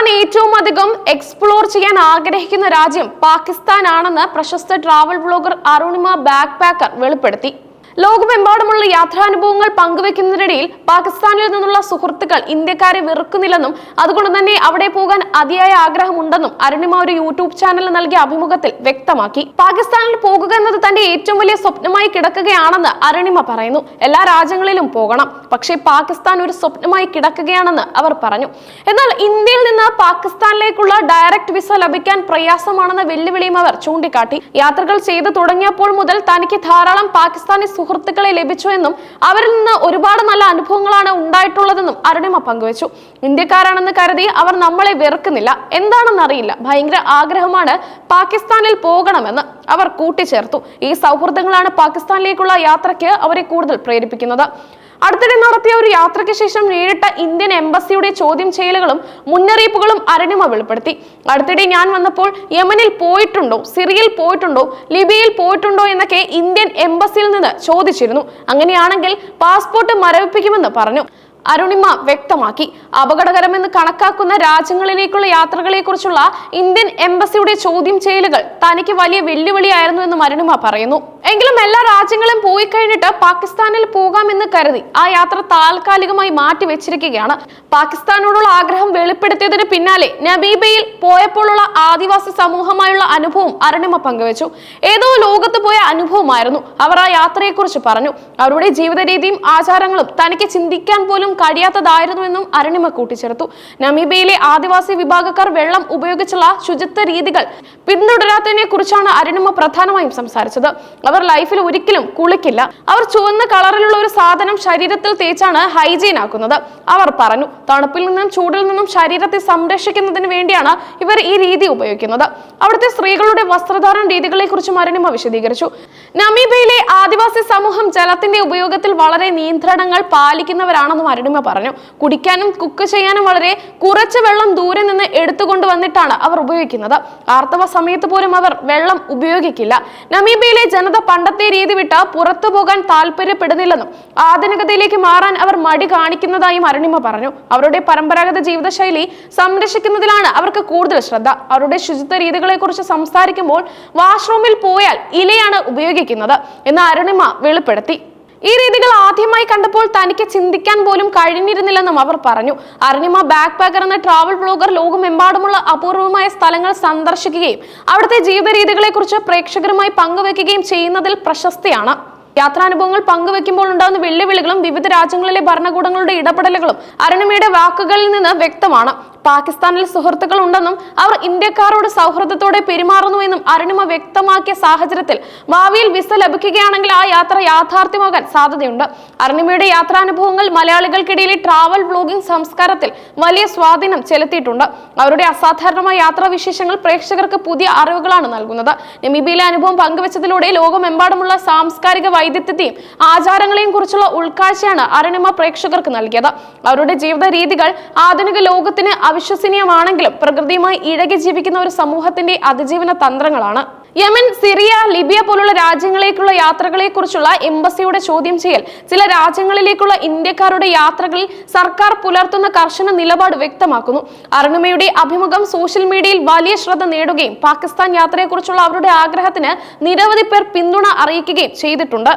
താൻ ഏറ്റവും അധികം എക്സ്പ്ലോർ ചെയ്യാൻ ആഗ്രഹിക്കുന്ന രാജ്യം പാകിസ്ഥാനാണെന്ന് പ്രശസ്ത travel blogger Arunima back packer വെളിപ്പെടുത്തി. ലോകമെമ്പാടുമുള്ള യാത്രാനുഭവങ്ങൾ പങ്കുവെക്കുന്നതിനിടയിൽ പാകിസ്ഥാനിൽ നിന്നുള്ള സുഹൃത്തുക്കൾ ഇന്ത്യക്കാരെ വെറുക്കുന്നില്ലെന്നും അതുകൊണ്ട് തന്നെ അവിടെ പോകാൻ അതിയായ ആഗ്രഹമുണ്ടെന്നും അരുണിമ ഒരു യൂട്യൂബ് ചാനലിൽ നൽകിയ അഭിമുഖത്തിൽ വ്യക്തമാക്കി. പാകിസ്ഥാനിൽ പോകുക എന്നത് തന്റെ ഏറ്റവും വലിയ സ്വപ്നമായി കിടക്കുകയാണെന്ന് അരുണിമ പറയുന്നു. എല്ലാ രാജ്യങ്ങളിലും പോകണം, പക്ഷേ പാകിസ്ഥാൻ ഒരു സ്വപ്നമായി കിടക്കുകയാണെന്ന് അവർ പറഞ്ഞു. എന്നാൽ ഇന്ത്യയിൽ നിന്ന് പാകിസ്ഥാനിലേക്കുള്ള ഡയറക്റ്റ് വിസ ലഭിക്കാൻ പ്രയാസമാണെന്ന വെല്ലുവിളിയും അവർ ചൂണ്ടിക്കാട്ടി. യാത്രകൾ ചെയ്തു തുടങ്ങിയപ്പോൾ മുതൽ തനിക്ക് ധാരാളം പാകിസ്ഥാനി സുഹൃത്തുക്കളെ ലഭിച്ചു എന്നും അവരിൽ നിന്ന് ഒരുപാട് നല്ല അനുഭവങ്ങളാണ് ഉണ്ടായിട്ടുള്ളതെന്നും അരുണിമ പങ്കുവച്ചു. ഇന്ത്യക്കാരാണെന്ന് കരുതി അവർ നമ്മളെ വെറുക്കുന്നില്ല, എന്താണെന്നറിയില്ല, ഭയങ്കര ആഗ്രഹമാണ് പാകിസ്ഥാനിൽ പോകണമെന്ന് അവർ കൂട്ടിച്ചേർത്തു. ഈ സൗഹൃദങ്ങളാണ് പാകിസ്ഥാനിലേക്കുള്ള യാത്രയ്ക്ക് അവരെ കൂടുതൽ പ്രേരിപ്പിക്കുന്നത്. അടുത്തിടെ നടത്തിയ ഒരു യാത്രയ്ക്ക് ശേഷം നേരിട്ട ഇന്ത്യൻ എംബസിയുടെ ചോദ്യം ചെയ്യലുകളും മുന്നറിയിപ്പുകളും അരുണിമ വെളിപ്പെടുത്തി. അടുത്തിടെ ഞാൻ വന്നപ്പോൾ യമനിൽ പോയിട്ടുണ്ടോ, സിറിയയിൽ പോയിട്ടുണ്ടോ, ലിബിയയിൽ പോയിട്ടുണ്ടോ എന്നൊക്കെ ഇന്ത്യൻ എംബസിയിൽ നിന്ന് ചോദിച്ചിരുന്നു. അങ്ങനെയാണെങ്കിൽ പാസ്പോർട്ട് മരവിപ്പിക്കുമെന്ന് പറഞ്ഞു അരുണിമ വ്യക്തമാക്കി. അപകടകരമെന്ന് കണക്കാക്കുന്ന രാജ്യങ്ങളിലേക്കുള്ള യാത്രകളെ കുറിച്ചുള്ള ഇന്ത്യൻ എംബസിയുടെ ചോദ്യം ചെയ്യലുകൾ തനിക്ക് വലിയ വെല്ലുവിളിയായിരുന്നു എന്നും അരുണിമ പറയുന്നു. എങ്കിലും എല്ലാ രാജ്യങ്ങളും പോയി കഴിഞ്ഞിട്ട് പാകിസ്ഥാനിൽ പോകാമെന്ന് കരുതി ആ യാത്ര താൽക്കാലികമായി മാറ്റി വെച്ചിരിക്കുകയാണ്. പാകിസ്ഥാനോടുള്ള ആഗ്രഹം വെളിപ്പെടുത്തിയതിന് പിന്നാലെ നമീബിയയിൽ പോയപ്പോഴുള്ള ആദിവാസി സമൂഹമായുള്ള അനുഭവം അരുണിമ പങ്കുവച്ചു. ഏതോ ലോകത്ത് പോയ അനുഭവമായിരുന്നു. അവർ ആ യാത്രയെക്കുറിച്ച് പറഞ്ഞു. അവരുടെ ജീവിത രീതിയും ആചാരങ്ങളും തനിക്ക് ചിന്തിക്കാൻ പോലും കഴിയാത്തതായിരുന്നുവെന്നും അരുണിമ കൂട്ടിച്ചേർത്തു. നമീബിയയിലെ ആദിവാസി വിഭാഗക്കാർ വെള്ളം ഉപയോഗിച്ചുള്ള ശുചിത്വ രീതികൾ പിന്തുടരാത്തതിനെ കുറിച്ചാണ് അരുണിമ പ്രധാനമായും സംസാരിച്ചത്. അവർ ലൈഫിൽ ഒരിക്കലും കുളിക്കില്ല. അവർ ചുവന്ന കളറിലുള്ള ഒരു സാധനം ശരീരത്തിൽ തേച്ചാണ് ഹൈജീൻ ആക്കുന്നത്. അവർ പറഞ്ഞു, തണുപ്പിൽ നിന്നും ചൂടിൽ നിന്നും ശരീരത്തെ സംരക്ഷിക്കുന്നതിന് വേണ്ടിയാണ് ഇവർ ഈ രീതി ഉപയോഗിക്കുന്നത്. അവിടുത്തെ സ്ത്രീകളുടെ വസ്ത്രധാരണ രീതികളെ കുറിച്ചും അരുണിമ വിശദീകരിച്ചു. നമീബിയയിലെ ആദിവാസി സമൂഹം ജലത്തിന്റെ ഉപയോഗത്തിൽ വളരെ നിയന്ത്രണങ്ങൾ പാലിക്കുന്നവരാണെന്നും അരുണിമ പറഞ്ഞു. കുടിക്കാനും കുക്ക് ചെയ്യാനും വളരെ കുറച്ച് വെള്ളം ദൂരെ നിന്ന് എടുത്തുകൊണ്ട് വന്നിട്ടാണ് അവർ ഉപയോഗിക്കുന്നത്. ആർത്തവ സമയത്ത് പോലും അവർ വെള്ളം ഉപയോഗിക്കില്ല. നമീബിയയിലെ ജനത പണ്ടത്തെ രീതി വിട്ട് പുറത്തു പോകാൻ താല്പര്യപ്പെടുന്നില്ലെന്നും ആധുനികതയിലേക്ക് മാറാൻ അവർ മടി കാണിക്കുന്നതായും അരുണിമ പറഞ്ഞു. അവരുടെ പരമ്പരാഗത ജീവിതശൈലി സംരക്ഷിക്കുന്നതിലാണ് അവർക്ക് കൂടുതൽ ശ്രദ്ധ. അവരുടെ ശുചിത്വ രീതികളെ കുറിച്ച് സംസാരിക്കുമ്പോൾ വാഷ്റൂമിൽ പോയാൽ ഇലയാണ് ഉപയോഗിക്കുന്നത് എന്ന് അരുണിമ വെളിപ്പെടുത്തി. ഈ രീതികൾ ആദ്യമായി കണ്ടപ്പോൾ തനിക്ക് ചിന്തിക്കാൻ പോലും കഴിഞ്ഞിരുന്നില്ലെന്നും അവർ പറഞ്ഞു. അരുണിമ ബാക്ക് പാക്കർ എന്ന ട്രാവൽ ബ്ലോഗർ ലോകമെമ്പാടുമുള്ള അപൂർവമായ സ്ഥലങ്ങൾ സന്ദർശിക്കുകയും അവിടുത്തെ ജീവിത രീതികളെ കുറിച്ച് പ്രേക്ഷകരുമായി പങ്കുവെക്കുകയും ചെയ്യുന്നതിൽ പ്രശസ്തിയാണ്. യാത്രാനുഭവങ്ങൾ പങ്കുവെക്കുമ്പോൾ ഉണ്ടാകുന്ന വെല്ലുവിളികളും വിവിധ രാജ്യങ്ങളിലെ ഭരണകൂടങ്ങളുടെ ഇടപെടലുകളും അരുണിമയുടെ വാക്കുകളിൽ നിന്ന് വ്യക്തമാണ്. പാകിസ്ഥാനിൽ സുഹൃത്തുക്കൾ ഉണ്ടെന്നും അവർ ഇന്ത്യക്കാരോട് സൗഹൃദത്തോടെ പെരുമാറുന്നുവെന്നും അരുണിമ വ്യക്തമാക്കിയ സാഹചര്യത്തിൽ ഭാവിയിൽ വിസ ലഭിക്കുകയാണെങ്കിൽ ആ യാത്ര യാഥാർത്ഥ്യമാകാൻ സാധ്യതയുണ്ട്. അരുണിമയുടെ യാത്രാനുഭവങ്ങൾ മലയാളികൾക്കിടയിലെ ട്രാവൽ വ്ലോഗിംഗ് സംസ്കാരത്തിൽ വലിയ സ്വാധീനം ചെലുത്തിയിട്ടുണ്ട്. അവരുടെ അസാധാരണമായ യാത്രാവിശേഷങ്ങൾ പ്രേക്ഷകർക്ക് പുതിയ അറിവുകളാണ് നൽകുന്നത്. നമീബിയയിലെ അനുഭവം പങ്കുവെച്ചതിലൂടെ ലോകമെമ്പാടുമുള്ള സാംസ്കാരിക വൈവിധ്യത്തെയും ആചാരങ്ങളെയും കുറിച്ചുള്ള ഉൾക്കാഴ്ചയാണ് അരുണിമ പ്രേക്ഷകർക്ക് നൽകിയത്. അവരുടെ ജീവിത രീതികൾ ആധുനിക ലോകത്തിന് അവിശ്വസനീയമാണെങ്കിലും പ്രകൃതിയുമായി ഇഴകി ജീവിക്കുന്ന ഒരു സമൂഹത്തിന്റെ അതിജീവന തന്ത്രങ്ങളാണ്. യമൻ, സിറിയ, ലിബിയ പോലുള്ള രാജ്യങ്ങളിലേക്കുള്ള യാത്രകളെ കുറിച്ചുള്ള എംബസിയുടെ ചോദ്യം ചെയ്യൽ ചില രാജ്യങ്ങളിലേക്കുള്ള ഇന്ത്യക്കാരുടെ യാത്രകളിൽ സർക്കാർ പുലർത്തുന്ന കർശന നിലപാട് വ്യക്തമാക്കുന്നു. അരുണിമയുടെ അഭിമുഖം സോഷ്യൽ മീഡിയയിൽ വലിയ ശ്രദ്ധ നേടുകയും പാകിസ്ഥാൻ യാത്രയെക്കുറിച്ചുള്ള അവരുടെ ആഗ്രഹത്തിന് നിരവധി പേർ പിന്തുണ അറിയിക്കുകയും ചെയ്തിട്ടുണ്ട്.